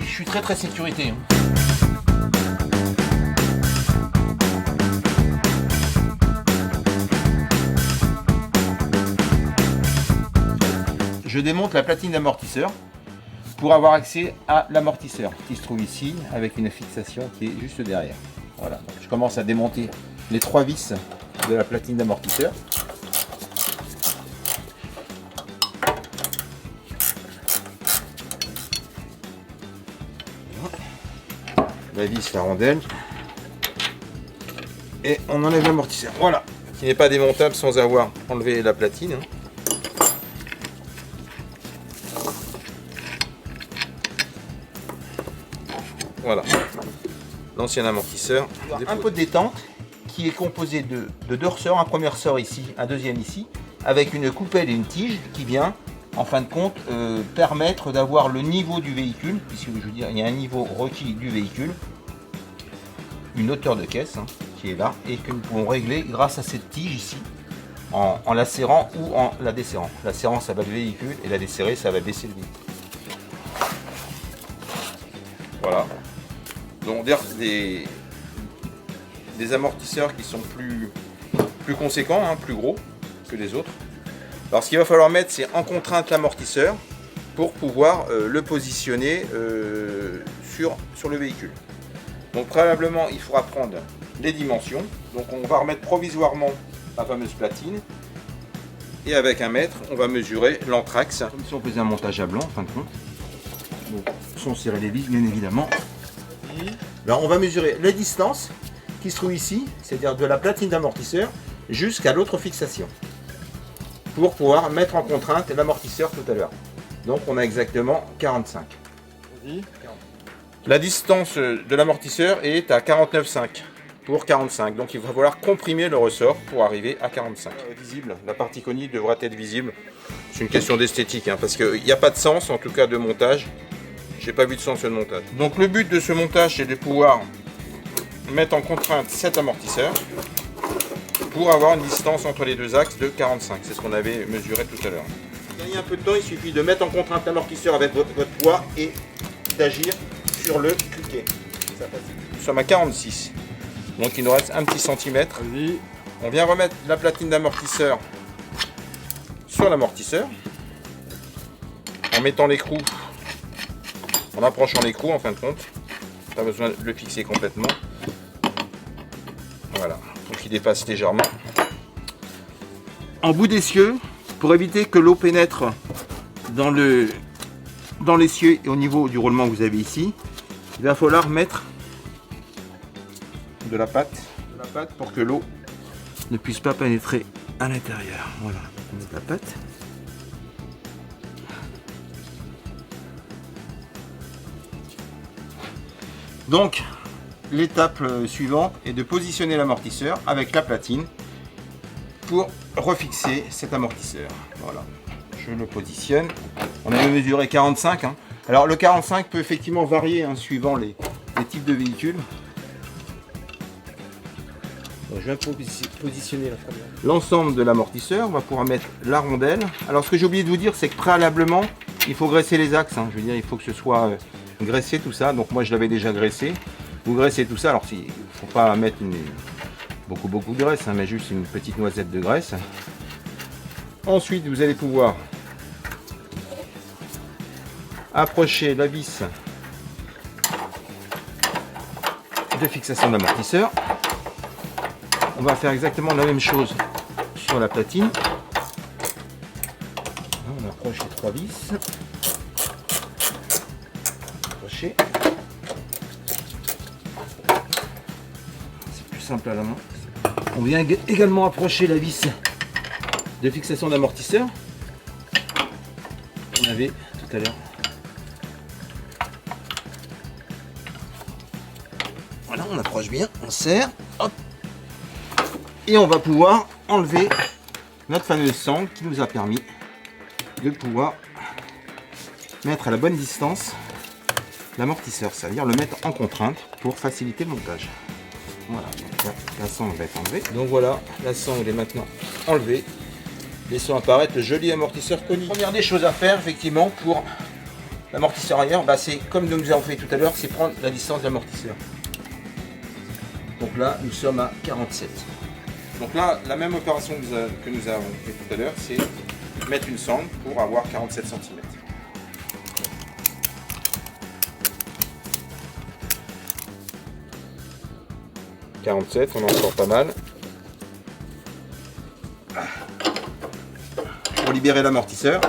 suis très sécurité. Hein. Je démonte la platine d'amortisseur pour avoir accès à l'amortisseur qui se trouve ici avec une fixation qui est juste derrière. Voilà, donc je commence à démonter les 3 vis de la platine d'amortisseur. La vis, la rondelle, et on enlève l'amortisseur. Voilà, qui n'est pas démontable sans avoir enlevé la platine. Voilà, l'ancien amortisseur. Un pot de détente qui est composé de 2 ressorts, un premier ressort ici, un deuxième ici, avec une coupelle et une tige qui vient en fin de compte permettre d'avoir le niveau du véhicule, puisque je veux dire il y a un niveau requis du véhicule, une hauteur de caisse hein, qui est là et que nous pouvons régler grâce à cette tige ici en la serrant ou en la desserrant. La serrant ça va le véhicule et la desserrer ça va baisser le véhicule. Voilà. Donc des amortisseurs qui sont plus conséquents, hein, plus gros que les autres. Alors ce qu'il va falloir mettre c'est en contrainte l'amortisseur pour pouvoir le positionner sur le véhicule. Donc préalablement il faudra prendre les dimensions. Donc on va remettre provisoirement la fameuse platine. Et avec un mètre on va mesurer l'anthrax. Comme si on faisait un montage à blanc en fin de compte. Donc sans serrer les vis bien évidemment. Alors on va mesurer les distances qui se trouvent ici, c'est-à-dire de la platine d'amortisseur jusqu'à l'autre fixation. Pour pouvoir mettre en contrainte l'amortisseur tout à l'heure. Donc on a exactement 45. La distance de l'amortisseur est à 49,5 pour 45. Donc il va falloir comprimer le ressort pour arriver à 45. Visible, la partie conique devra être visible. C'est une question d'esthétique, hein, parce qu'il n'y a pas de sens en tout cas de montage. J'ai pas vu de sens de montage. Donc le but de ce montage c'est de pouvoir mettre en contrainte cet amortisseur pour avoir une distance entre les deux axes de 45. C'est ce qu'on avait mesuré tout à l'heure. Gagner un peu de temps, il suffit de mettre en contrainte l'amortisseur avec votre poids et d'agir sur le cliquet. Nous sommes à 46. Donc il nous reste un petit centimètre. On vient remettre la platine d'amortisseur sur l'amortisseur en mettant l'écrou, en approchant l'écrou en fin de compte. Pas besoin de le fixer complètement. Voilà, pour qu'il dépasse légèrement. En bout d'essieu, pour éviter que l'eau pénètre dans l'essieu et au niveau du roulement que vous avez ici, il va falloir mettre de la pâte pour que l'eau ne puisse pas pénétrer à l'intérieur. Voilà, on met de la pâte. Donc, l'étape suivante est de positionner l'amortisseur avec la platine pour refixer cet amortisseur. Voilà, je le positionne. On avait mesuré 45. Hein. Alors le 45 peut effectivement varier hein, suivant les types de véhicules. Donc, je viens positionner l'ensemble de l'amortisseur. On va pouvoir mettre la rondelle. Alors ce que j'ai oublié de vous dire, c'est que préalablement, il faut graisser les axes. Hein. Je veux dire, il faut que ce soit graissé tout ça. Donc moi je l'avais déjà graissé. Vous graissez tout ça. Alors il ne faut pas mettre beaucoup de graisse, hein, mais juste une petite noisette de graisse. Ensuite vous allez pouvoir approcher la vis de fixation d'amortisseur. On va faire exactement la même chose sur la platine. On approche les 3 vis. Approcher. C'est plus simple à la main. On vient également approcher la vis de fixation d'amortisseur qu'on avait tout à l'heure. Voilà, on approche bien, on serre, hop, et on va pouvoir enlever notre fameuse sangle qui nous a permis de pouvoir mettre à la bonne distance l'amortisseur, c'est-à-dire le mettre en contrainte pour faciliter le montage. Voilà, donc la sangle va être enlevée. Donc voilà, la sangle est maintenant enlevée. Laissons apparaître le joli amortisseur conique. Première des choses à faire effectivement pour L'amortisseur arrière, bah, c'est comme nous avons fait tout à l'heure, c'est prendre la distance de l'amortisseur. Donc là, nous sommes à 47. Donc là, la même opération que nous avons fait tout à l'heure, c'est mettre une sangle pour avoir 47 cm. « 47, on en sort pas mal. Pour libérer l'amortisseur.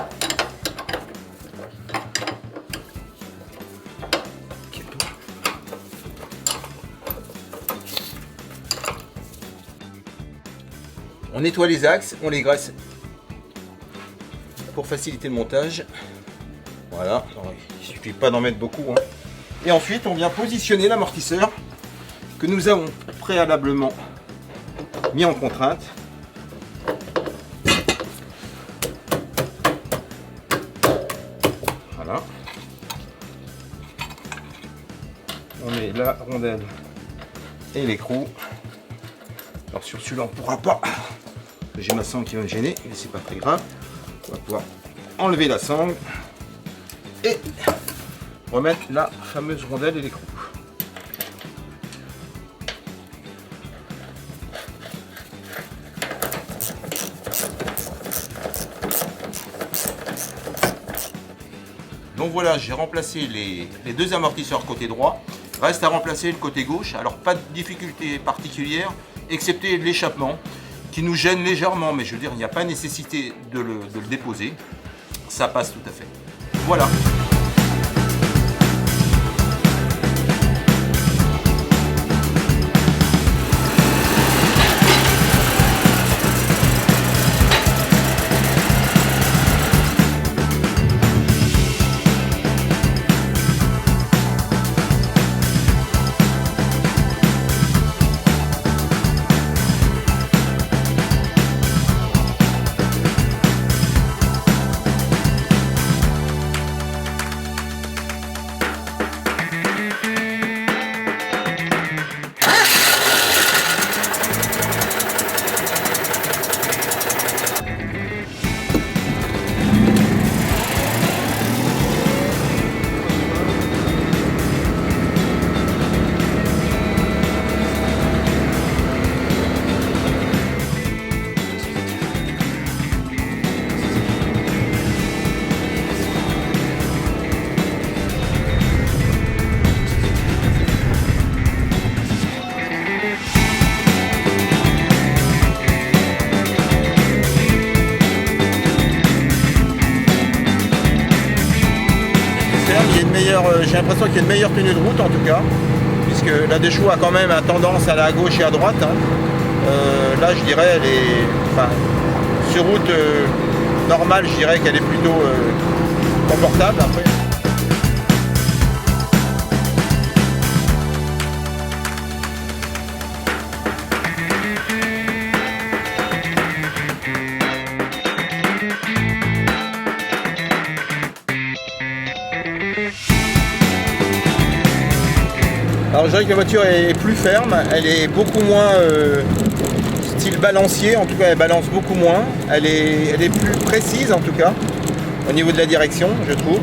On nettoie les axes, on les graisse pour faciliter le montage. Voilà, il ne suffit pas d'en mettre beaucoup. Hein. Et ensuite, on vient positionner l'amortisseur que nous avons préalablement mis en contrainte. Voilà. On met la rondelle et l'écrou. Alors sur celui-là, on ne pourra pas. J'ai ma sangle qui va me gêner, mais c'est pas très grave. On va pouvoir enlever la sangle et remettre la fameuse rondelle et l'écrou. Donc voilà, j'ai remplacé les deux amortisseurs côté droit. Reste à remplacer le côté gauche. Alors pas de difficulté particulière, excepté l'échappement qui nous gêne légèrement, mais je veux dire, il n'y a pas nécessité de le déposer. Ça passe tout à fait. Voilà. J'ai l'impression qu'il y a une meilleure tenue de route en tout cas, puisque la Deschaux a quand même tendance à aller à gauche et à droite. Hein. Là je dirais elle est, enfin, sur route normale, je dirais qu'elle est plutôt confortable. Après. Alors je dirais que la voiture est plus ferme, elle est beaucoup moins style balancier, en tout cas elle balance beaucoup moins, elle est plus précise en tout cas, au niveau de la direction je trouve.